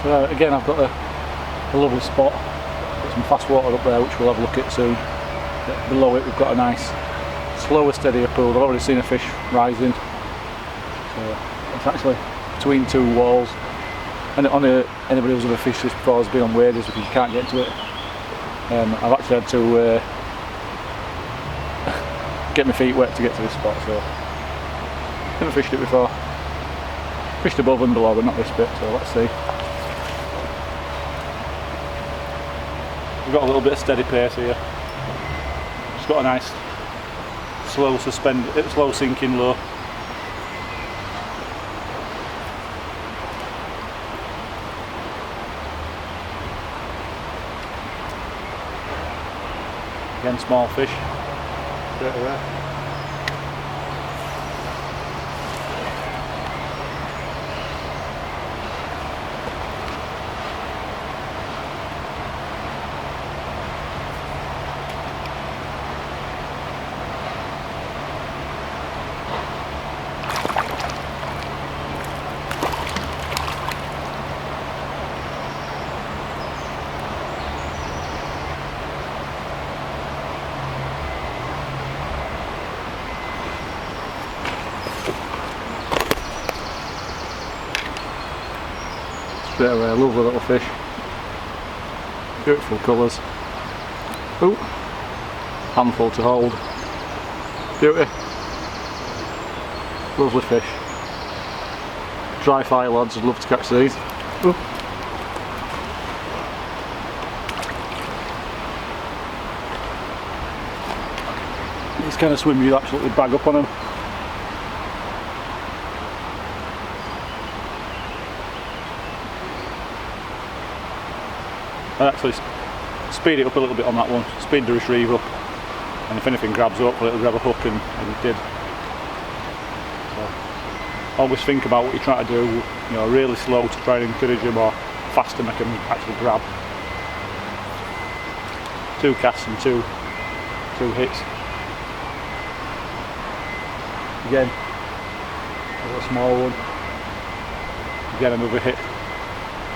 Again, I've got a lovely spot. Got some fast water up there, which we'll have a look at soon. Below it, we've got a nice, slower, steadier pool. I've already seen a fish rising. So it's actually between two walls. And anybody who's ever fished this before has been on waders because you can't get to it. I've actually had to get my feet wet to get to this spot, so never fished it before. Fished above and below, but not this bit, so let's see. We've got a little bit of steady pace here. It's got a nice slow sinking low. Again, small fish. Straight away. Straight away, lovely little fish. Beautiful colours. Ooh, handful to hold. Beauty. Lovely fish. Dry fire lads would love to catch these. Ooh. These kind of swim you absolutely bag up on them. I actually speed it up a little bit on that one, speed the retrieve up, and if anything grabs up, it'll grab a hook, and it did. So, always think about what you're trying to do, you know, really slow to try and encourage them, or fast to make them actually grab. 2 casts and two hits. Again, a small one. Again, another hit.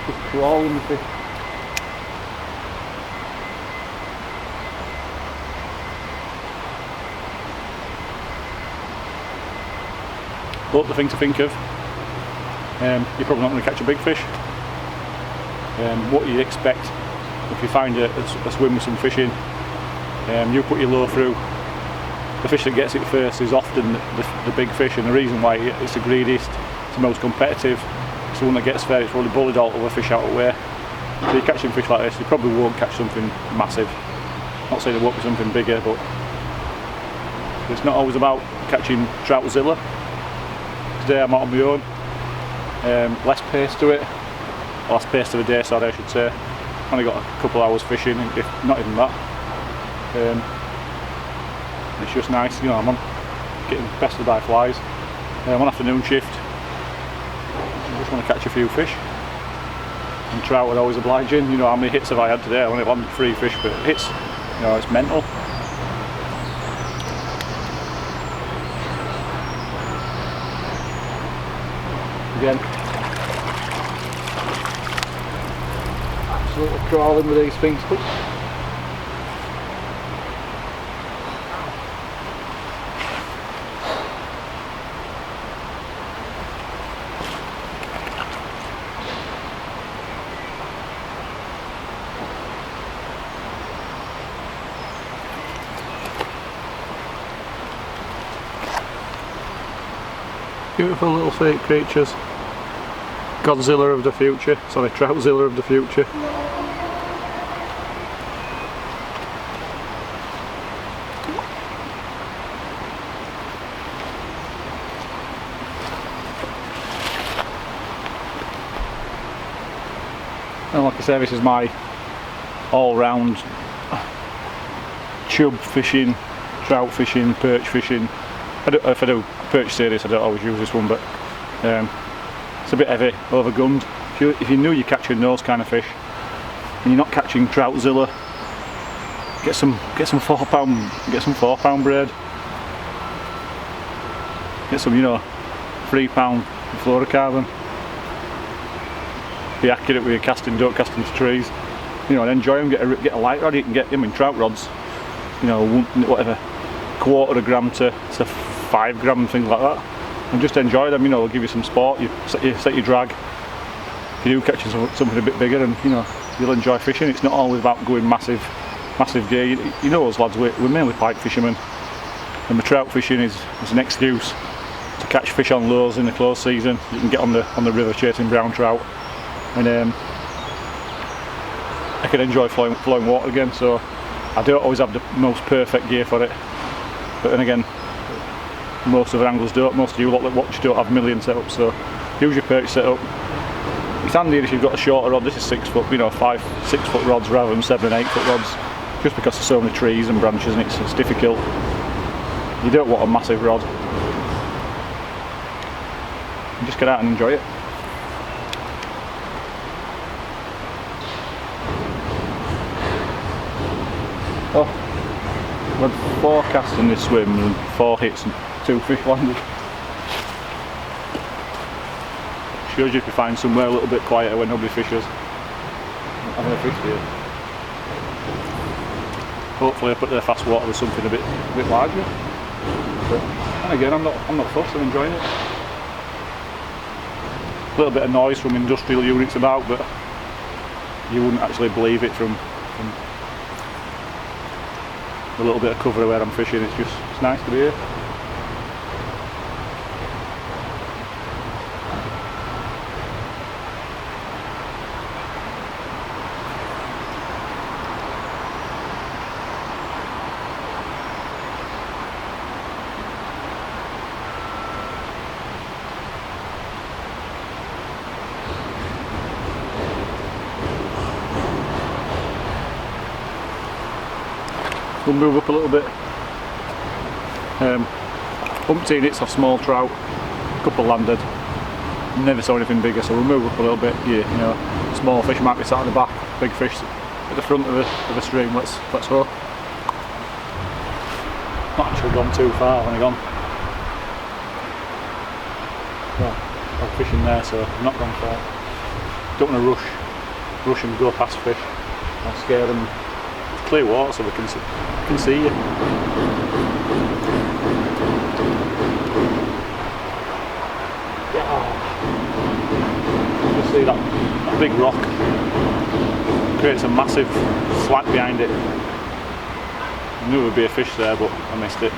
Just crawling the fish. But the thing to think of, you're probably not going to catch a big fish. What you'd expect if you find a swim with some fish in, you put your lure through. The fish that gets it first is often the big fish, and the reason why it's the greediest, it's the most competitive, it's the one that gets there, it's probably bullied all the fish out of the way. So you're catching fish like this, you probably won't catch something massive. Not saying there won't be something bigger, but it's not always about catching Troutzilla. Today I'm out on my own, less pace to it, less pace to the day, sorry I should say. Only got a couple hours fishing, if not even that. It's just nice, you know, I'm on getting bested by flies. I'm on afternoon shift, I just want to catch a few fish. And trout are always obliging, you know how many hits have I had today? I only landed 3 fish, but hits, you know, it's mental. Again, absolutely crawling with these things. Beautiful little fake creatures. Godzilla of the future, sorry, Troutzilla of the future. And like I say, this is my all-round chub fishing, trout fishing, perch fishing. If I do perch series, I don't always use this one, but it's a bit heavy, overgummed. If you knew you're catching those kind of fish, and you're not catching Troutzilla, get some 4-pound braid. Get some, you know, £3 fluorocarbon. be accurate with your casting, don't cast into trees, you know, and enjoy them. Get a light rod. You can get them in trout rods, you know, whatever, 1/4 gram to 5 gram, things like that, and just enjoy them. You know, they'll give you some sport. You set your drag. If you do catch something a bit bigger, and you know, you'll enjoy fishing. It's not always about going massive gear. You know us lads, we're mainly pike fishermen, and the trout fishing is an excuse to catch fish on lures in the close season. You can get on the river chasing brown trout, and I can enjoy flowing water again. So I don't always have the most perfect gear for it, but then again, most of the anglers don't. Most of you lot that watch don't have million setups, so use your perch setup. It's handy if you've got a shorter rod. This is 6 foot, you know, 5-6 foot rods rather than 7 and 8 foot rods, just because there's so many trees and branches and it's difficult. You don't want a massive rod. You just get out and enjoy it. Oh, we had 4 casts in this swim and 4 hits and 2 fish landed. Shows you if you find somewhere a little bit quieter where nobody fishes. Having a fish here. Hopefully I put their fast water with something a bit larger. But and again, I'm not fussed. I'm enjoying it. A little bit of noise from industrial units about, but you wouldn't actually believe it from a little bit of cover where I'm fishing. It's nice to be here. We'll move up a little bit. Umpteen hits off small trout, a couple landed. Never saw anything bigger, so we'll move up a little bit. You know, small fish might be sat at the back, big fish at the front of the stream. Let's hope. Not actually gone too far. I've only gone. Well, I'm fishing there, so I've not gone far. Don't want to rush and go past fish. I'll scare them. Clear water so we can see you. You see that big rock creates a massive slack behind it. I knew there would be a fish there, but I missed it.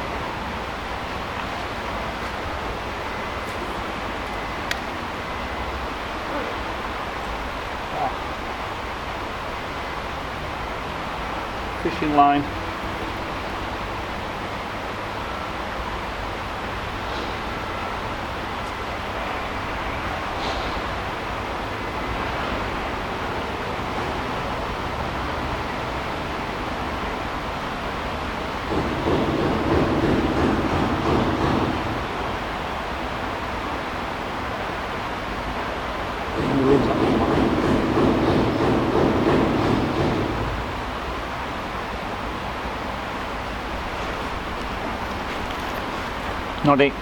Fishing line. Noddy.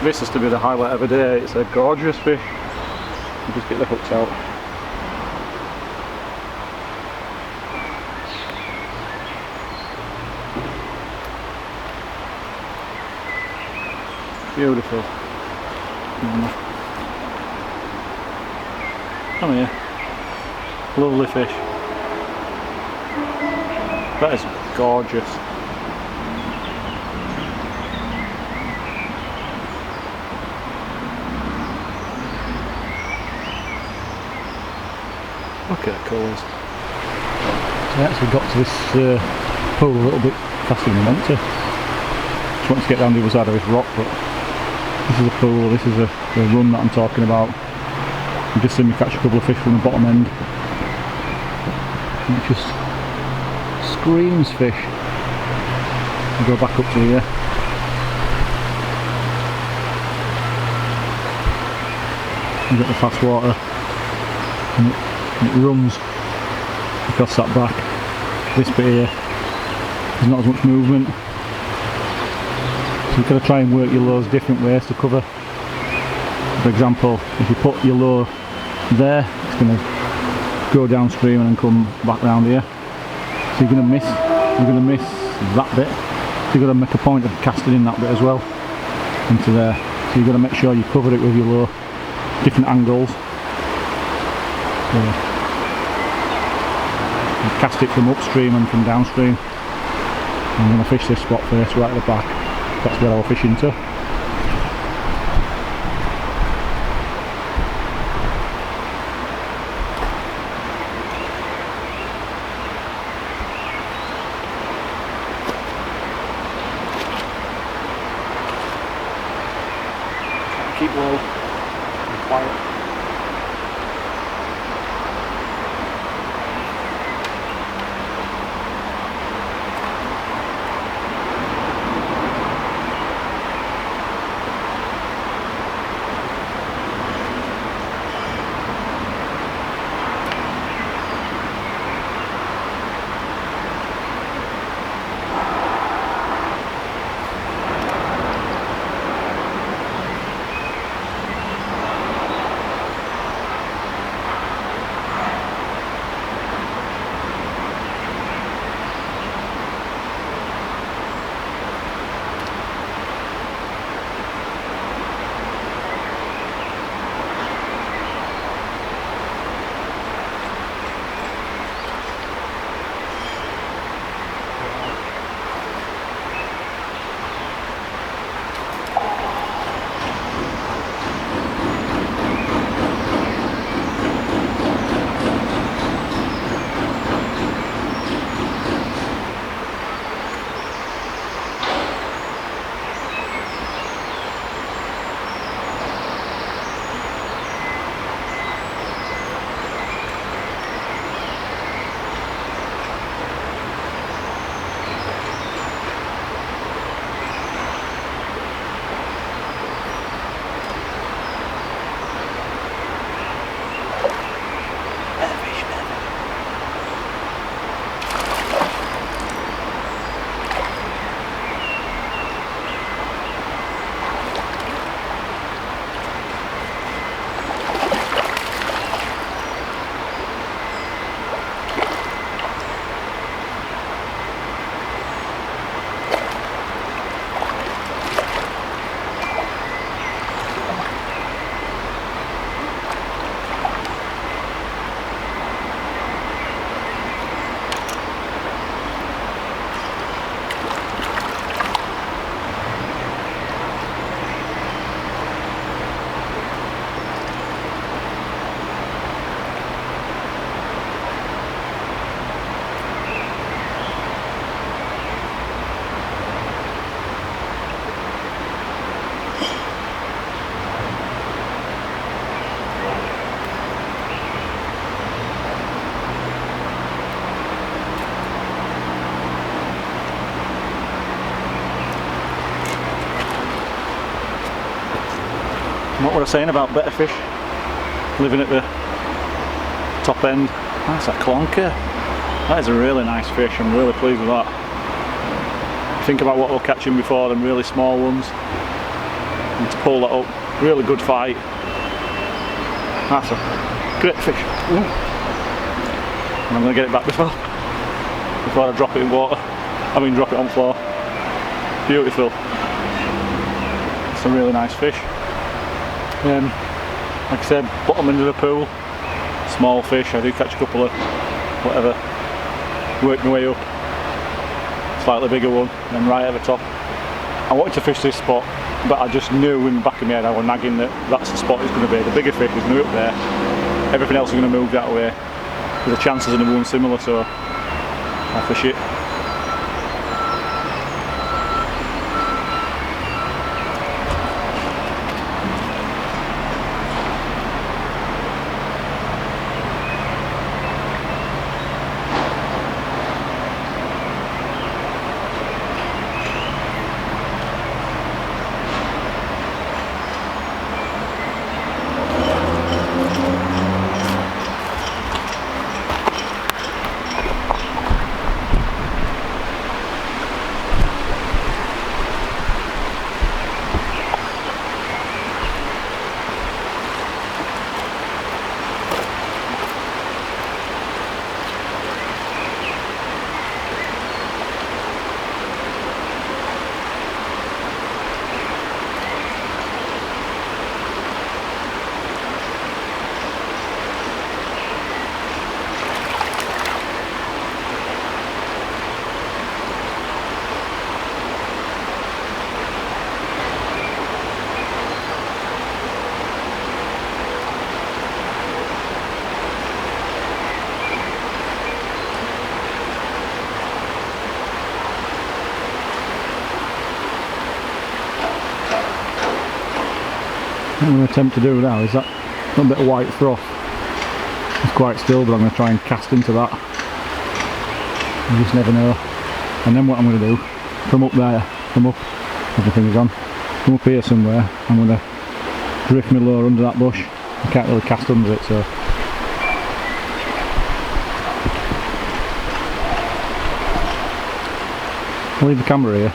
This is to be the highlight of the day. It's a gorgeous fish. You just get the hooks out. Beautiful. Come here. Lovely fish. That is gorgeous. Look at the colours. So I actually got to this pool a little bit faster than I meant to. Just want to get down the other side of this rock, but this is a pool, this is the run that I'm talking about. You just see me catch a couple of fish from the bottom end. And it just screams fish. I'll go back up to here. You get the fast water and it runs across that back. This bit here, there's not as much movement. So you've got to try and work your lures different ways to cover. For example, if you put your lure there, it's going to go downstream and then come back round here. So you're going to miss that bit. So you've got to make a point of casting in that bit as well into there. So you've got to make sure you cover it with your lure, different angles. So you cast it from upstream and from downstream. I'm going to fish this spot first, right at the back. That's where I'll fish into. Keep low and quiet. What was I saying about better fish living at the top end? That's a clonker. That is a really nice fish. I'm really pleased with that. Think about what we're catching before, them really small ones, and to pull that up, really good fight. That's a great fish. Ooh. And I'm going to get it back before I drop it in water. I mean, drop it on floor. Beautiful. It's a really nice fish. Like I said, bottom end of the pool, small fish. I do catch a couple of whatever, work my way up, slightly bigger one, and then right at the top. I wanted to fish this spot, but I just knew in the back of my head, I was nagging that that's the spot it's going to be. The bigger fish is going to be up there, everything else is going to move that way. The chances are going to be similar, so I fish it. What I'm going to attempt to do now is that little bit of white froth. It's quite still, but I'm going to try and cast into that. You just never know. And then what I'm going to do, from up there, from up, everything's on, come up here somewhere, I'm going to drift my lure under that bush. I can't really cast under it, so. I'll leave the camera here.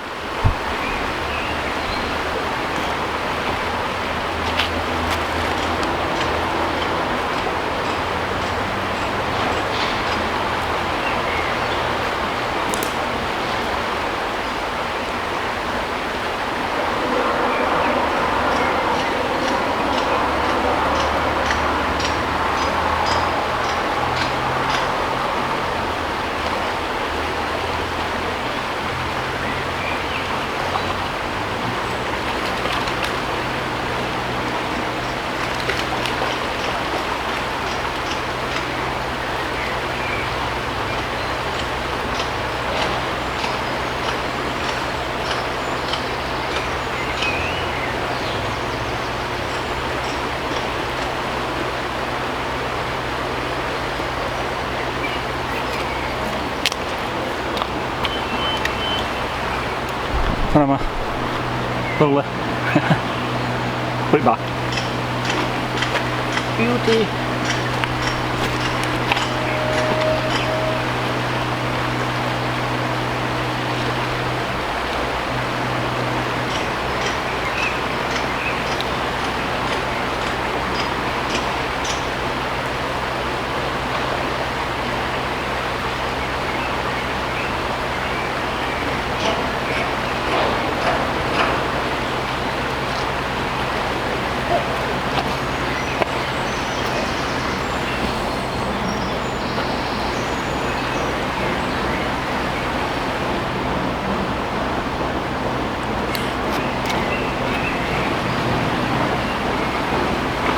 Lovely. Put it back. Beauty.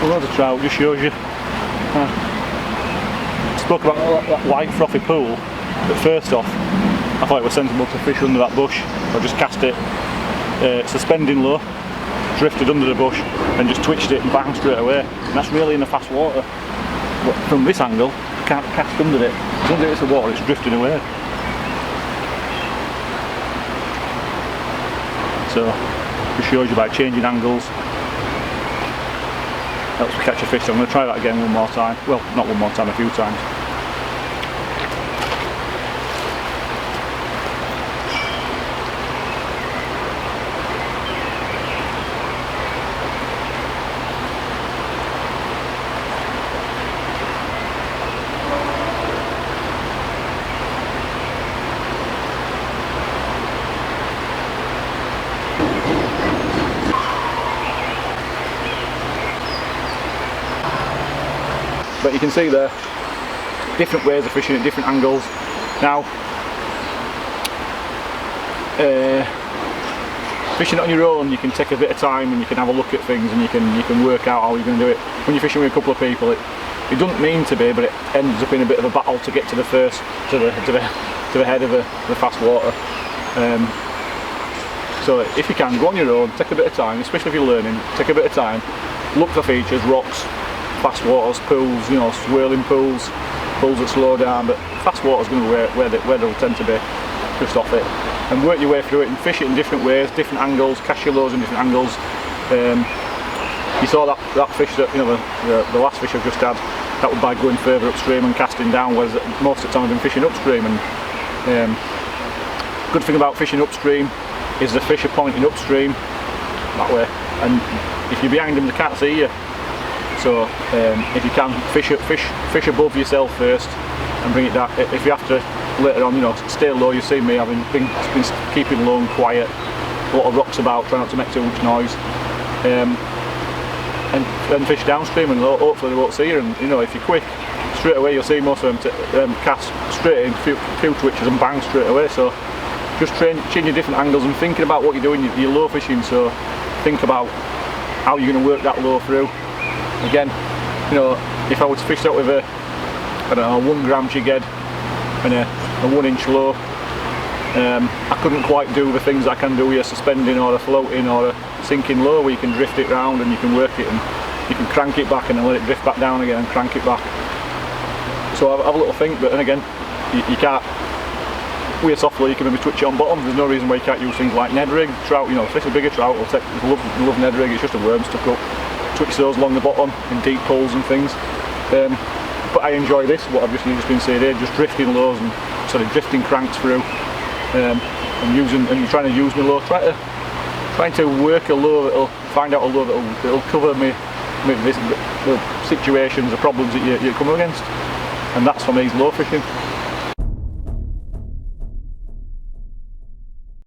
Loads of trout, just shows you. Spoke about that white frothy pool, but first off, I thought it was sensible to fish under that bush. I just cast it suspending low, drifted under the bush, and just twitched it and bang straight away. And that's really in the fast water. But from this angle, you can't cast under it. It's under the water, it's drifting away. So, just shows you by changing angles. Helps me catch a fish, so I'm going to try that again one more time. Well, not one more time, a few times. But you can see there, different ways of fishing at different angles. Now, fishing on your own, you can take a bit of time and you can have a look at things and you can work out how you're going to do it. When you're fishing with a couple of people, it doesn't mean to be, but it ends up in a bit of a battle to get to the first, to the head of the fast water. So if you can, go on your own, take a bit of time, especially if you're learning, take a bit of time, look for features, rocks, fast waters, pools, you know, swirling pools that slow down, but fast water's going to be where they'll tend to be, just off it. And work your way through it and fish it in different ways, different angles, cast your lures in different angles. You saw that fish that, you know, the last fish I've just had, that was by going further upstream and casting down, whereas most of the time I've been fishing upstream. And good thing about fishing upstream is the fish are pointing upstream that way, and if you're behind them they can't see you. So if you can, fish above yourself first and bring it down. If you have to later on, you know, stay low. You've seen me having been keeping low and quiet, a lot of rocks about, trying not to make too much noise, and fish downstream, and hopefully they won't see you. And you know, if you're quick, straight away you'll see most of them cast straight in, few twitches and bang straight away. So just changing different angles and thinking about what you're doing. You're low fishing, so think about how you're going to work that low through. Again, you know, if I was to fish out with a, I don't know, 1 gram jig head and a 1 inch low, I couldn't quite do the things I can do with a suspending or a floating or a sinking low where you can drift it round and you can work it and you can crank it back and then let it drift back down again and crank it back. So have a little think, but then again, you can't, with a soft lure you can maybe twitch it on bottom. There's no reason why you can't use things like Ned rig, trout, you know, especially bigger trout will take, love Ned rig, it's just a worm stuck up. Twitch those along the bottom in deep pulls and things. But I enjoy this, what I've just been saying here, just drifting lows and sort of drifting cranks through, and trying to use my lure, trying to work a lure that'll find out a lure that'll cover me the situations, the problems that you come against, and that's for me is lure fishing.